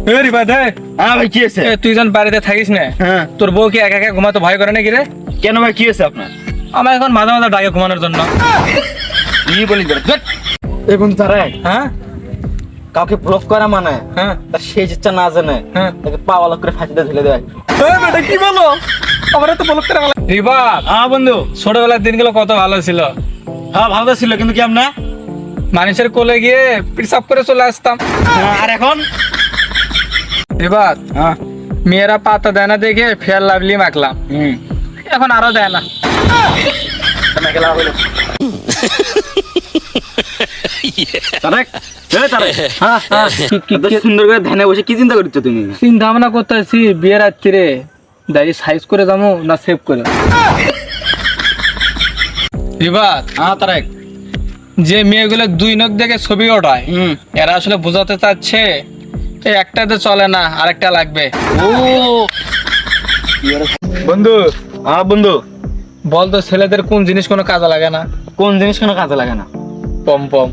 হ্যাঁ ভাই কি আছে? তুই যখন বাড়িতে থাকিস না, হ্যাঁ তোর বউ কি একা একা ঘুমাতে ভয় করে নাকি রে? কেন ভাই কি আছে আপনার? আমার এখন মাঝে মাঝে ডাকে ঘুমানোর জন্য। কি বলি এই বন্ধু তারা হ্যাঁ কাউকে ব্লক করা মানে হ্যাঁ তার সেই ইচ্ছা না জানে হ্যাঁ। তাকে পা ওয়ালা করে ফাঁসিতে ঝুলে দেয়। বেটা কি বলো? আমার তো বলক করে বলা রিবা। হ্যাঁ বন্ধু, ছোটবেলার দিনগুলো কত ভালো ছিল। হ্যাঁ ভালো ছিল কিন্তু কি আমরা মানুষের কোলে গিয়ে পিসাব করে চলে আসতাম। আর এখন রিবা, হ্যাঁ মেয়েরা পাতা দেয় না দেখে ফেয়ার লাভলি মাখলাম, এখন আরো দেয় না। তারেক তারেক হ্যাঁ হ্যাঁ এত সুন্দর করে ধ্যানে বসে কি চিন্তা করছো তুমি? চিন্তা ভাবনা করতেছি বিয়ের রাত্রিরে দাড়ি সাইজ করে যাবো না সেভ করে। রিবাত, হ্যাঁ তারেক যে মেয়েগুলো দুই নখ দেখে ছবি ওঠায় এরা আসলে বোঝাতে চাচ্ছে এই একটাতে চলে না, আরেকটা লাগবে। ও বন্ধু, হ্যাঁ বন্ধু বলতো ছেলেদের কোন জিনিস কোনো কাজে লাগে না? কোন জিনিস কোনো কাজে লাগে না? পম পম।